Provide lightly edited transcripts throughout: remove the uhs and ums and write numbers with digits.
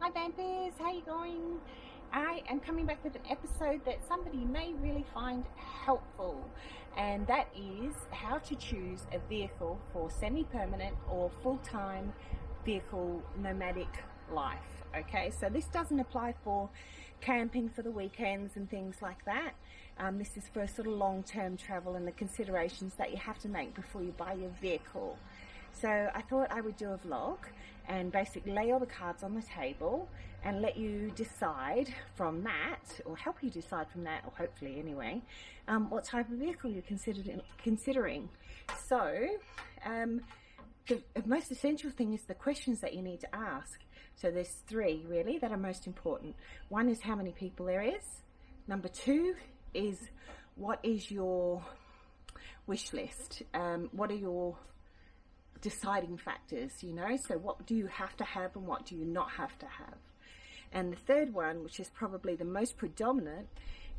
Hi Vampires, how you going? I am coming back with an episode that somebody may really find helpful, and that is how to choose a vehicle for semi-permanent or full-time vehicle nomadic life. Okay, so this doesn't apply for camping for the weekends and things like that. This is for sort of long-term travel and the considerations that you have to make before you buy your vehicle. So I thought I would do a vlog and basically lay all the cards on the table and let you decide from that, or help you decide from that, or hopefully anyway, what type of vehicle you're considering. So the most essential thing is the questions that you need to ask. So there's three really that are most important. One is how many people there is. Number two is what is your wish list? What are your deciding factors, so what do you have to have and what do you not have to have? And the third one, which is probably the most predominant,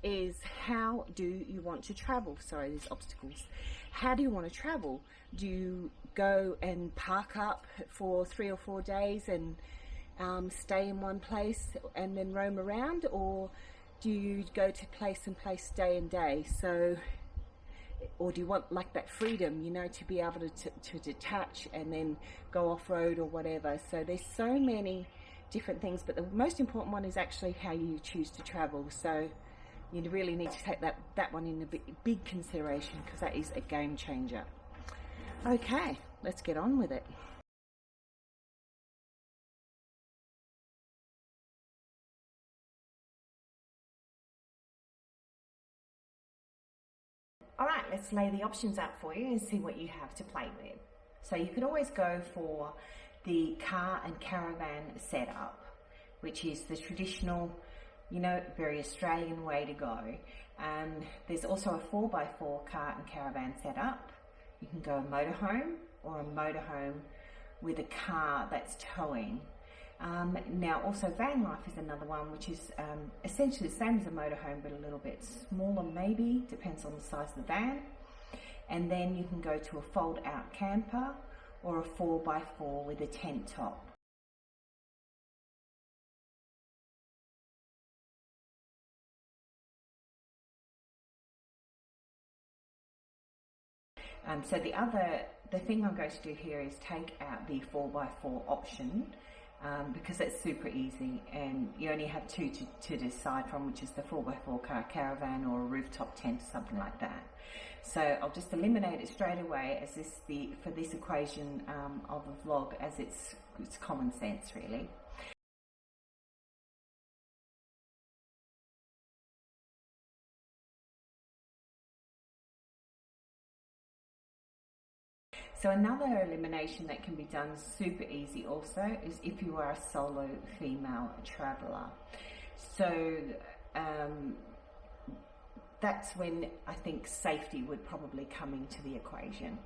is how do you want to travel? Sorry, there's obstacles. How do you want to travel? Do you go and park up for 3 or 4 days and stay in one place and then roam around, or do you go to place and place day and day? Or do you want like that freedom, to be able to detach and then go off-road or whatever? So there's so many different things, but the most important one is actually how you choose to travel. So you really need to take that one in a big consideration, because that is a game changer. Okay, let's get on with it. Alright, let's lay the options out for you and see what you have to play with. So you could always go for the car and caravan setup, which is the traditional, very Australian way to go. There's also a 4x4 car and caravan setup. You can go a motorhome, or a motorhome with a car that's towing. Now also van life is another one, which is essentially the same as a motorhome but a little bit smaller, maybe, depends on the size of the van. And then you can go to a fold out camper or a 4x4 with a tent top. So the thing I'm going to do here is take out the 4x4 option, because it's super easy and you only have two to decide from, which is the 4x4 car caravan or a rooftop tent or something like that. So I'll just eliminate it straight away as for this equation of a vlog, as it's common sense really. So another elimination that can be done super easy also is if you are a solo female traveller. So that's when I think safety would probably come into the equation.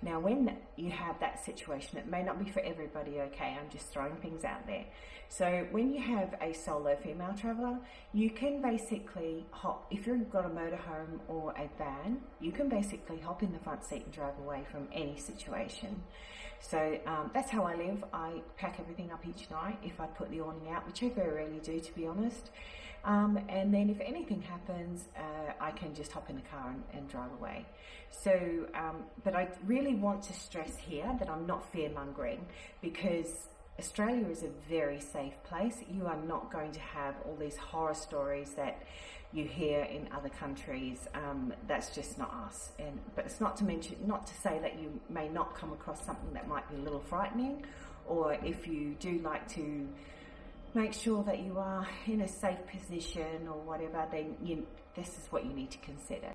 Now when you have that situation, it may not be for everybody, okay, I'm just throwing things out there. So when you have a solo female traveller, you can basically hop, if you've got a motorhome or a van, you can basically hop in the front seat and drive away from any situation. So that's how I live. I pack everything up each night if I put the awning out, which I very rarely do, to be honest. And then if anything happens, I can just hop in the car and drive away. So, but I really want to stress here that I'm not fear-mongering, because Australia is a very safe place. You are not going to have all these horror stories that you hear in other countries. That's just not us. But it's not to say that you may not come across something that might be a little frightening, or if you do like to make sure that you are in a safe position or whatever, then this is what you need to consider.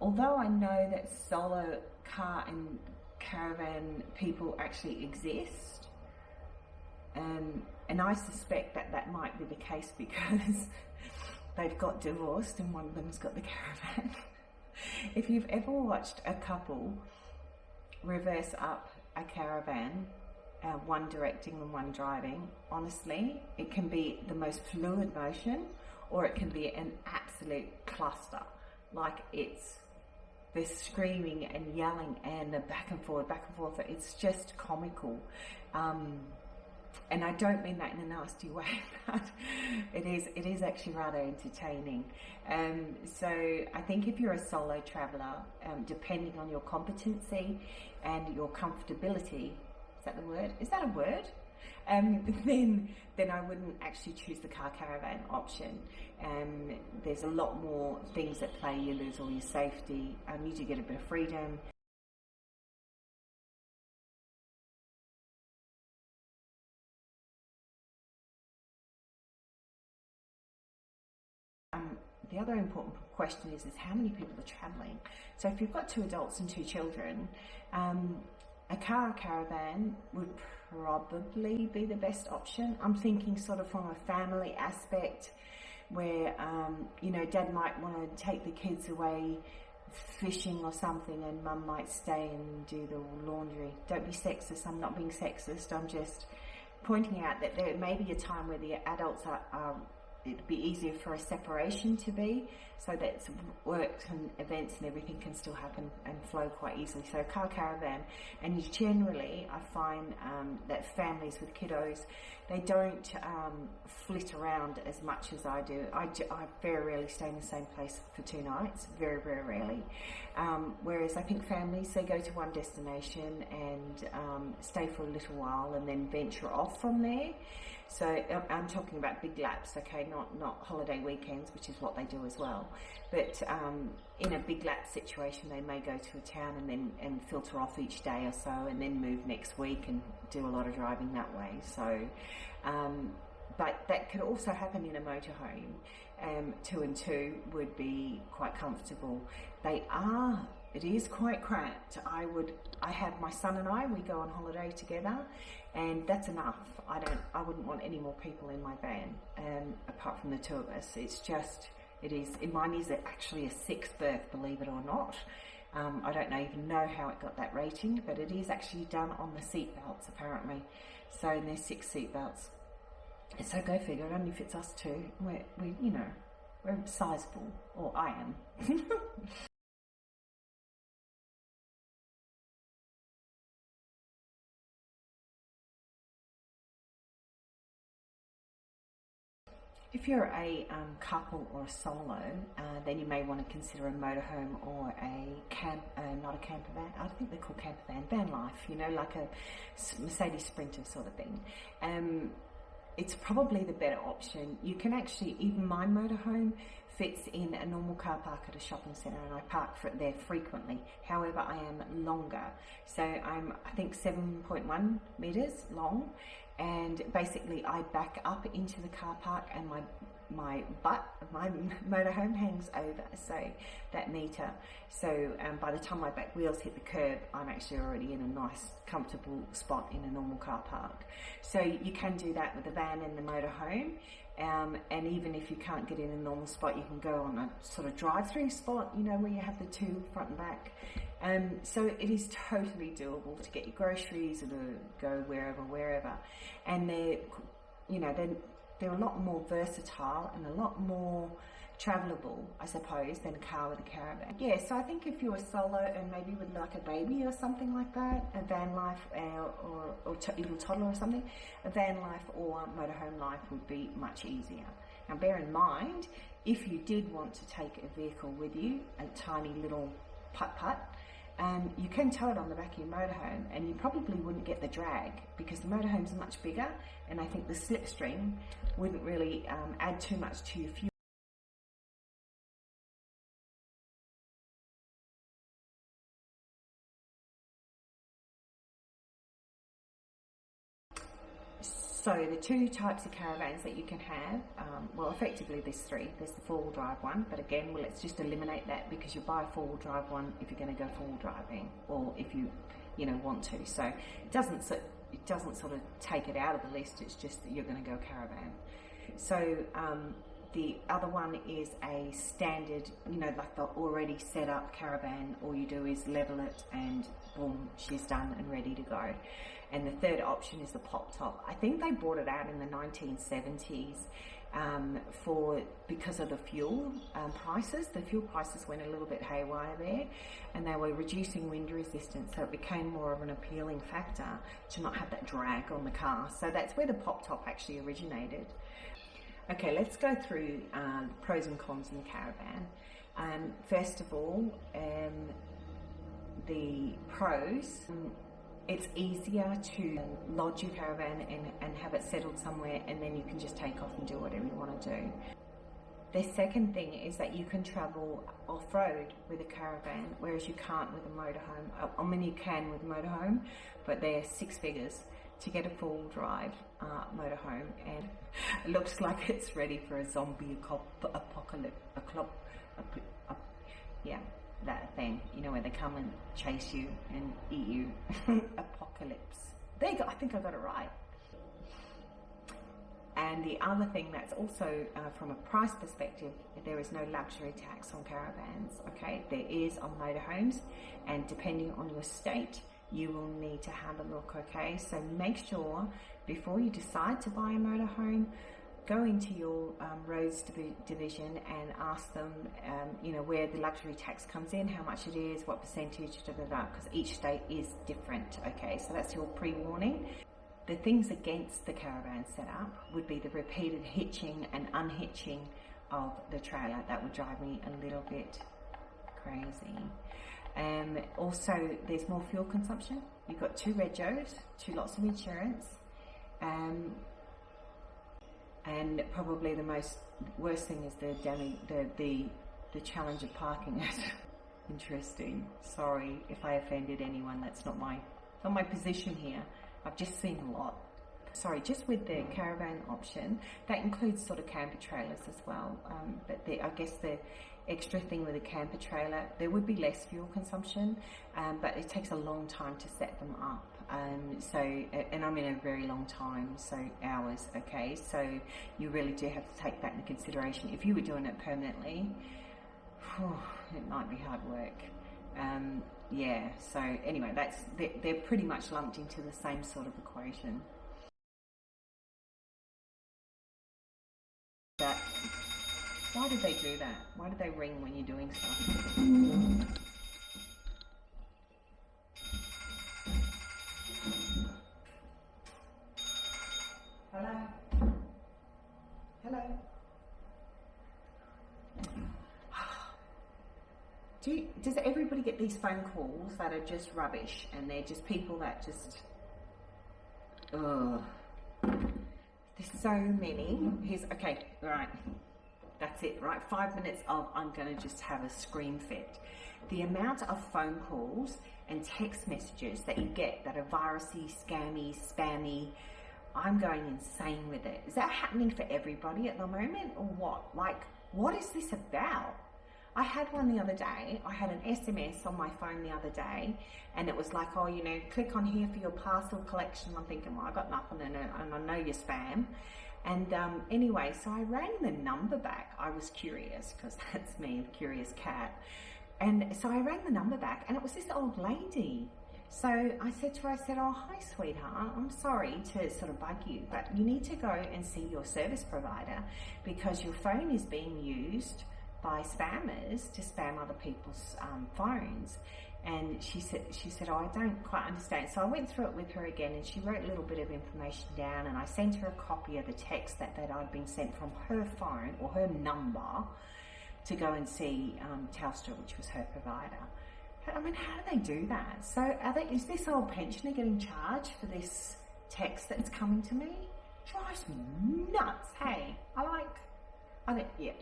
Although I know that solo car and caravan people actually exist, and I suspect that might be the case because they've got divorced and one of them's got the caravan. If you've ever watched a couple reverse up a caravan, one directing and one driving, honestly, it can be the most fluid motion, or it can be an absolute cluster. Like they're screaming and yelling and they're back and forth. It's just comical. and I don't mean that in a nasty way, but it is actually rather entertaining. So I think if you're a solo traveller, depending on your competency and your comfortability, is that the word? Is that a word? Then I wouldn't actually choose the car caravan option. There's a lot more things at play. You lose all your safety. You do get a bit of freedom. The other important question is how many people are travelling. So if you've got 2 adults and 2 children, a car caravan would probably be the best option. I'm thinking sort of from a family aspect where, Dad might want to take the kids away fishing or something and Mum might stay and do the laundry. Don't be sexist, I'm not being sexist, I'm just pointing out that there may be a time where the adults are it'd be easier for a separation to be, so that work and events and everything can still happen and flow quite easily. So car caravan, and generally I find that families with kiddos, they don't flit around as much as I do. I very rarely stay in the same place for 2 nights, very, very rarely. Whereas I think families, they go to one destination and stay for a little while and then venture off from there. So I'm talking about big laps, okay, not holiday weekends, which is what they do as well. But in a big lap situation, they may go to a town and filter off each day or so, and then move next week and do a lot of driving that way. So, but that could also happen in a motorhome. 2 and 2 would be quite comfortable. It is quite cramped. I have my son and I, we go on holiday together, and that's enough. I wouldn't want any more people in my van, apart from the 2 of us. Mine is actually a 6th berth, believe it or not. I don't even know how it got that rating, but it is actually done on the seat belts apparently. So there's 6 seat belts. So go figure, it only fits us 2. We're sizable, or I am. If you're a couple or a solo, then you may want to consider a motorhome or not a camper van. I think they're called camper van, van life, like a Mercedes Sprinter sort of thing. It's probably the better option. You can actually, even my motorhome fits in a normal car park at a shopping centre, and I park there frequently. However, I am longer. So I'm, I think, 7.1 metres long, and basically I back up into the car park and my butt of my motorhome hangs over, so that metre. So by the time my back wheels hit the curb, I'm actually already in a nice comfortable spot in a normal car park. So you can do that with the van and the motorhome. And even if you can't get in a normal spot, you can go on a sort of drive-through spot, where you have the 2 front and back. So it is totally doable to get your groceries or to go wherever. And they're a lot more versatile and a lot more travelable, I suppose, than a car with a caravan. Yeah, so I think if you're a solo and maybe with like a baby or something like that, a van life or little toddler or something, a van life or motorhome life would be much easier. Now bear in mind, if you did want to take a vehicle with you, a tiny little putt-putt, you can tow it on the back of your motorhome, and you probably wouldn't get the drag because the motorhomes are much bigger, and I think the slipstream wouldn't really add too much to your fuel. So the 2 types of caravans that you can have, effectively there's 3. There's the 4-wheel drive one, but again, let's just eliminate that because you buy a 4-wheel drive one if you're going to go 4-wheel driving, or if you want to. So it doesn't sort of take it out of the list. It's just that you're going to go caravan. So the other one is a standard, like the already set up caravan. All you do is level it and boom, she's done and ready to go. And the third option is the pop top. I think they brought it out in the 1970s because of the fuel prices. The fuel prices went a little bit haywire there, and they were reducing wind resistance, so it became more of an appealing factor to not have that drag on the car. So that's where the pop top actually originated. Okay, let's go through pros and cons in the Caravan. First of all, the pros. It's easier to lodge your Caravan and have it settled somewhere, and then you can just take off and do whatever you want to do. The second thing is that you can travel off-road with a Caravan, whereas you can't with a motorhome. I mean, you can with a motorhome, but they're 6 figures to get a full drive motorhome, and it looks like it's ready for a zombie apocalypse. Yeah, that thing, you know, where they come and chase you and eat you. Apocalypse. There you go, I think I got it right. And the other thing that's also from a price perspective, there is no luxury tax on Caravans. Okay, there is on motorhomes, and depending on your state, you will need to have a look. Okay, so make sure before you decide to buy a motorhome, go into your roads division and ask them, you know, where the luxury tax comes in, how much it is, what percentage, because each state is different. Okay, so that's your pre-warning. The things against the Caravan setup would be the repeated hitching and unhitching of the trailer. That would drive me a little bit crazy. Also, there's more fuel consumption. You've got 2 regos, 2 lots of insurance, and probably the worst thing is the challenge of parking it. Interesting. Sorry if I offended anyone. That's not my position here. I've just seen a lot. Sorry, just with the Caravan option, that includes sort of camper trailers as well. But I guess the extra thing with a camper trailer, there would be less fuel consumption, but it takes a long time to set them up. And I mean a very long time, so hours. Okay, so you really do have to take that into consideration. If you were doing it permanently, it might be hard work. Yeah, so anyway, they're pretty much lumped into the same sort of equation. But why did they do that? Why do they ring when you're doing stuff? Hello? Hello? Does everybody get these phone calls that are just rubbish, and they're just people that just, there's so many. Okay, right, that's it, right? 5 minutes of I'm going to just have a scream fit. The amount of phone calls and text messages that you get that are virusy, scammy, spammy, I'm going insane with it. Is that happening for everybody at the moment, or what? Like, what is this about? I had one the other day. I had an SMS on my phone the other day, and it was like, oh, you know, click on here for your parcel collection. I'm thinking, well, I got nothing in it, and I know you're spam. And anyway, so I rang the number back. I was curious, because that's me, a curious cat. And so I rang the number back, and it was this old lady. So I said to her, oh, hi, sweetheart, I'm sorry to sort of bug you, but you need to go and see your service provider, because your phone is being used by spammers to spam other people's phones. And she said, oh, I don't quite understand. So I went through it with her again, and she wrote a little bit of information down, and I sent her a copy of the text that I'd been sent from her phone or her number to go and see Telstra, which was her provider. I mean, how do they do that? So is this old pensioner getting charged for this text that's coming to me? Drives me nuts, hey. Yeah.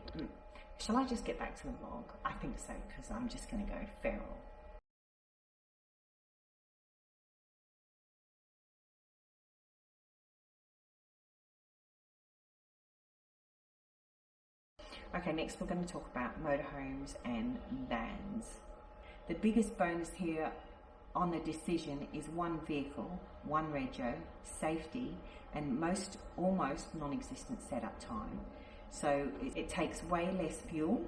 Shall I just get back to the vlog? I think so, because I'm just going to go feral. Okay, next we're going to talk about motorhomes and vans. The biggest bonus here on the decision is one vehicle, one rego, safety, and almost non-existent setup time. So it takes way less fuel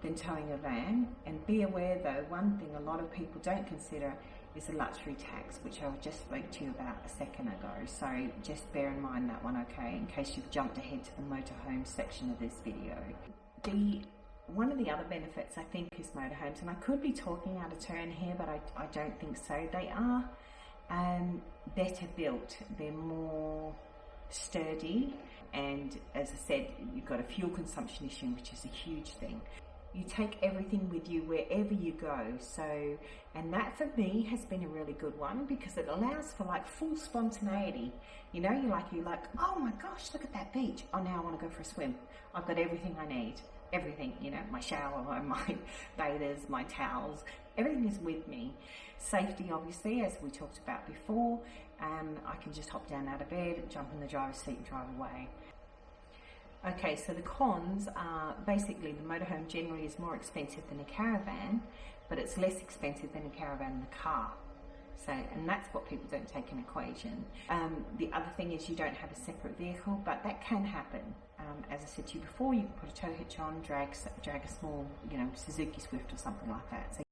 than towing a van. And be aware though, one thing a lot of people don't consider is a luxury tax, which I just spoke to you about a second ago. So just bear in mind that one, okay, in case you've jumped ahead to the motorhome section of this video. One of the other benefits, I think, is motorhomes, and I could be talking out of turn here, but I don't think so. They are better built. They're more sturdy, and as I said, you've got a fuel consumption issue, which is a huge thing. You take everything with you wherever you go, and that for me has been a really good one, because it allows for like full spontaneity. You know, you're like, oh my gosh, look at that beach. Oh, now I want to go for a swim. I've got everything I need. Everything, you know, my shower, my bathers, my towels, everything is with me. Safety, obviously, as we talked about before. I can just hop down out of bed, jump in the driver's seat and drive away. Okay, so the cons are basically the motorhome generally is more expensive than a caravan, but it's less expensive than a caravan and a car. So, and that's what people don't take in equation. The other thing is you don't have a separate vehicle, but that can happen. As I said to you before, you can put a tow hitch on, drag a small, you know, Suzuki Swift or something like that. So,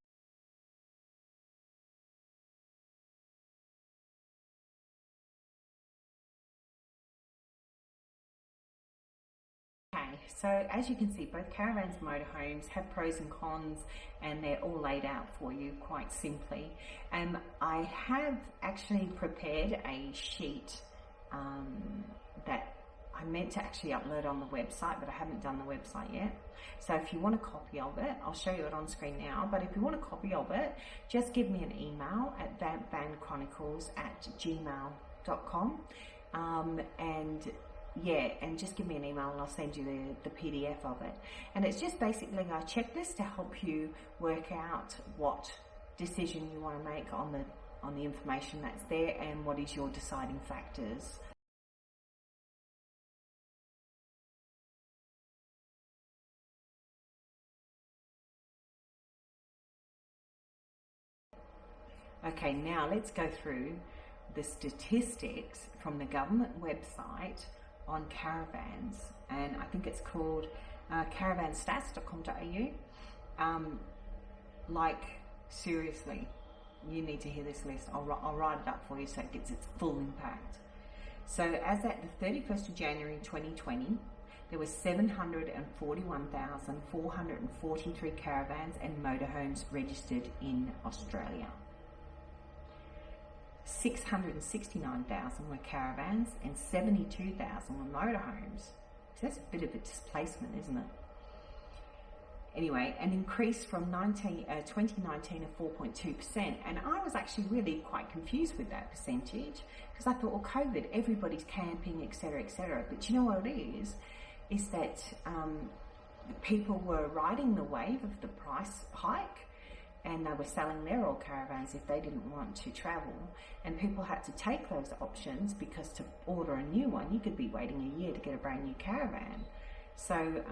so as you can see, both caravans and motorhomes have pros and cons, and they're all laid out for you quite simply. I have actually prepared a sheet that I meant to actually upload on the website, but I haven't done the website yet. So if you want a copy of it, I'll show you it on screen now, but if you want a copy of it, just give me an email at vanchronicles@gmail.com, and just give me an email and I'll send you the PDF of it. And it's just basically a checklist to help you work out what decision you want to make on the information that's there, and what is your deciding factors. Okay, now let's go through the statistics from the government website on caravans, and I think it's called caravanstats.com.au. Like, seriously, you need to hear this list. I'll write it up for you so it gets its full impact. So as at the 31st of January 2020, there were 741,443 caravans and motorhomes registered in Australia. 669,000 were caravans and 72,000 were motorhomes. So that's a bit of a displacement, isn't it? Anyway, an increase from 2019 of 4.2%, and I was actually really quite confused with that percentage, because I thought, well, COVID, everybody's camping, etc., etc. But you know what it is that people were riding the wave of the price hike, and they were selling their old caravans if they didn't want to travel, and people had to take those options, because to order a new one, you could be waiting a year to get a brand new caravan. So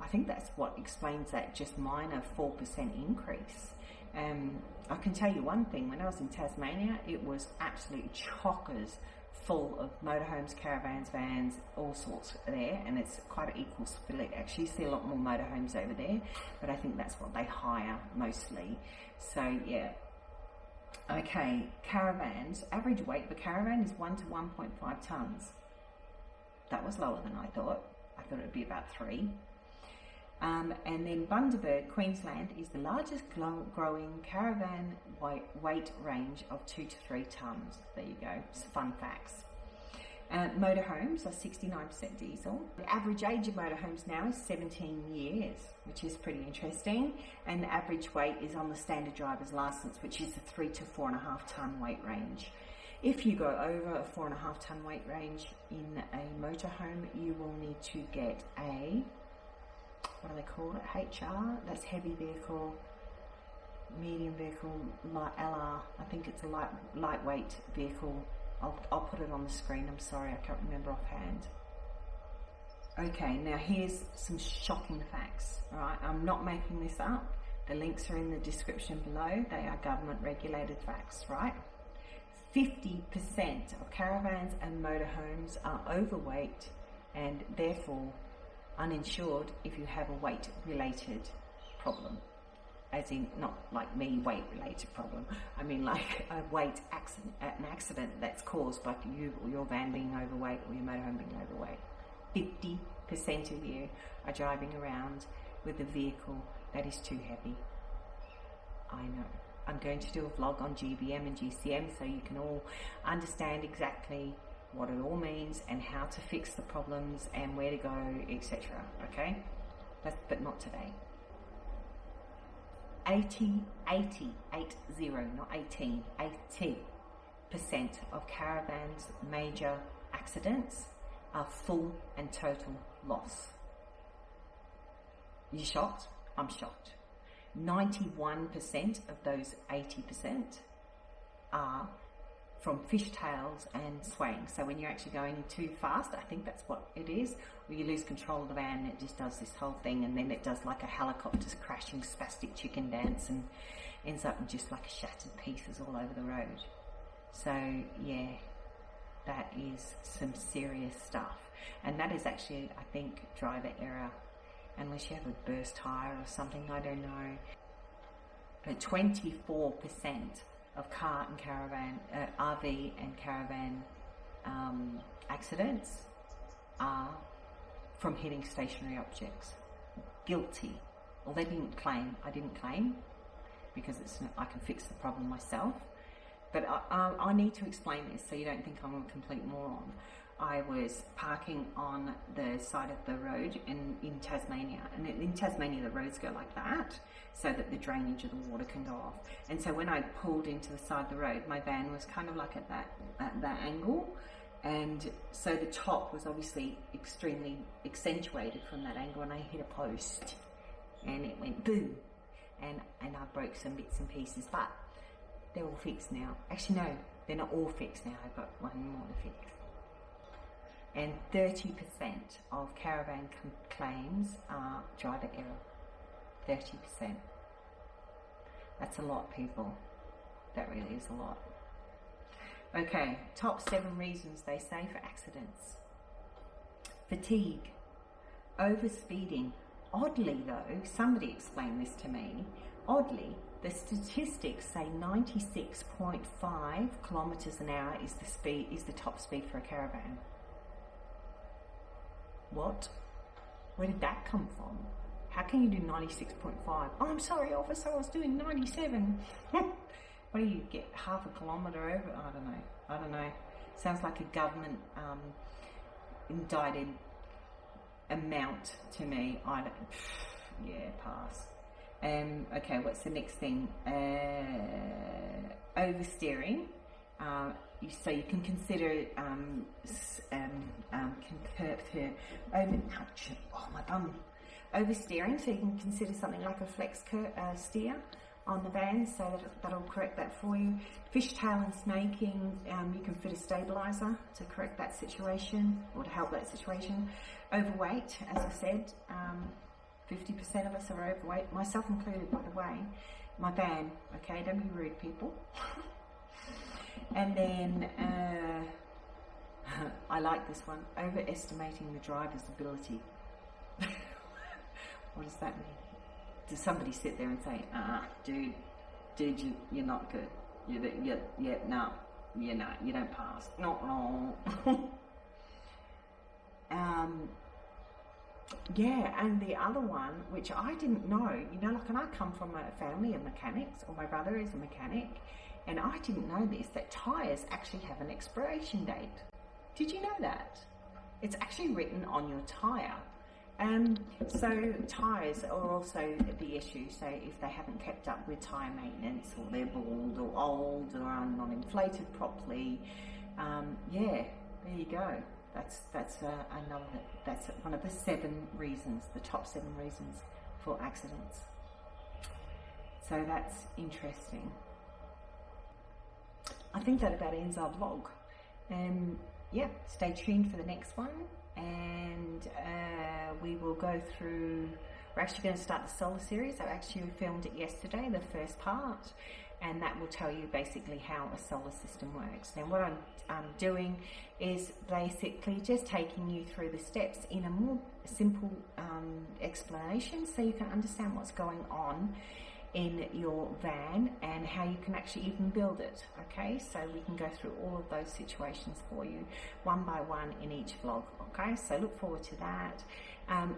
I think that's what explains that just minor 4% increase. I can tell you one thing, when I was in Tasmania, it was absolutely chockers full of motorhomes, caravans, vans, all sorts there, and it's quite an equal split. Actually, you see a lot more motorhomes over there, but I think that's what they hire mostly. So yeah. Okay, caravans. Average weight of a caravan is 1 to 1.5 tons. That was lower than I thought. I thought it would be about 3. And then Bundaberg, Queensland, is the largest growing caravan weight range of 2 to 3 tons. There you go, some fun facts. Motorhomes are 69% diesel. The average age of motorhomes now is 17 years, which is pretty interesting. And the average weight is on the standard driver's license, which is the 3 to 4.5 ton weight range. If you go over a 4.5 ton weight range in a motorhome, you will need to get a, what do they call it? HR, that's heavy vehicle, medium vehicle, light LR. I think it's a lightweight vehicle. I'll put it on the screen. I'm sorry, I can't remember offhand. Okay, now here's some shocking facts. All right, I'm not making this up. The links are in the description below. They are government regulated facts, right? 50% of caravans and motorhomes are overweight and therefore uninsured if you have a weight related problem. as in not like me weight related problem. I mean like a weight accident, an accident that's caused by you or your van being overweight or your motorhome being overweight. 50% of you are driving around with a vehicle that is too heavy. I know. I'm going to do a vlog on GBM and GCM so you can all understand exactly what it all means and how to fix the problems and where to go, etc. Okay? But not today. 80, not 18, 80% of Caravan's major accidents are full and total loss. You shocked? I'm shocked. 91% of those 80% are from fishtails and swaying. So when you're actually going too fast, I think that's what it is, where you lose control of the van and it just does this whole thing, and then it does like a helicopter crashing spastic chicken dance and ends up in just like shattered pieces all over the road. So yeah, that is some serious stuff. And that is actually, I think, driver error. Unless you have a burst tire or something, I don't know. But 24% of car and caravan, RV and caravan accidents are from hitting stationary objects. Guilty. Well, they didn't claim. I didn't claim because I can fix the problem myself. But I need to explain this so you don't think I'm a complete moron. I was parking on the side of the road in Tasmania, and in Tasmania the roads go like that so that the drainage of the water can go off. And so when I pulled into the side of the road, my van was kind of like at that angle, and so the top was obviously extremely accentuated from that angle, and I hit a post and it went boom, and I broke some bits and pieces, but they're all fixed now. Actually no, they're not all fixed now, I've got one more to fix. And 30% of caravan claims are driver error. 30%. That's a lot, people. That really is a lot. Okay, top 7 reasons they say for accidents. Fatigue, overspeeding. Oddly though, somebody explained this to me. Oddly, the statistics say 96.5 kilometers an hour is the top speed for a caravan. What? Where did that come from? How can you do 96.5? Oh, I'm sorry, officer, I was doing 97. What do you get, half a kilometre over? I don't know. Sounds like a government indicted amount to me. Yeah, pass. Okay, what's the next thing? Oversteering. So you can consider oversteering. So you can consider something like a flex steer on the van, so that'll correct that for you. Fishtail and snaking, you can fit a stabilizer to correct that situation or to help that situation. Overweight, as I said, 50% of us are overweight, myself included, by the way. My van, okay, don't be rude, people. And then, I like this one, overestimating the driver's ability. What does that mean? Does somebody sit there and say, dude, you're not good. No, you're not, you don't pass. No. Yeah, and the other one, which I didn't know, like, and I come from a family of mechanics, or my brother is a mechanic, and I didn't know this, that tyres actually have an expiration date. Did you know that? It's actually written on your tyre. So tyres are also the issue. So if they haven't kept up with tyre maintenance, or they're bald or old or are not inflated properly, yeah, there you go. That's one of the 7 reasons, the top 7 reasons for accidents. So that's interesting. I think that about ends our vlog. Yeah, stay tuned for the next one, and we will go through. We're actually going to start the solar series. I actually filmed it yesterday, the first part, and that will tell you basically how a solar system works. Now, what I'm doing is basically just taking you through the steps in a more simple explanation, so you can understand what's going on in your van and how you can actually even build it. Okay, so we can go through all of those situations for you one by one in each vlog. Okay, so look forward to that.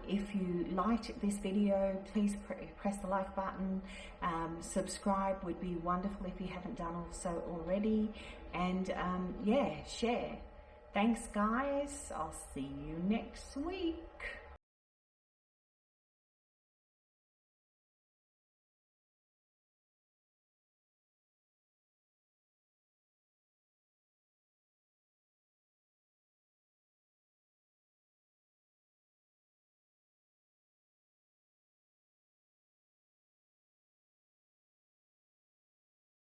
If you liked this video, please press the like button. Subscribe would be wonderful if you haven't done so already, and yeah, share. Thanks guys, I'll see you next week.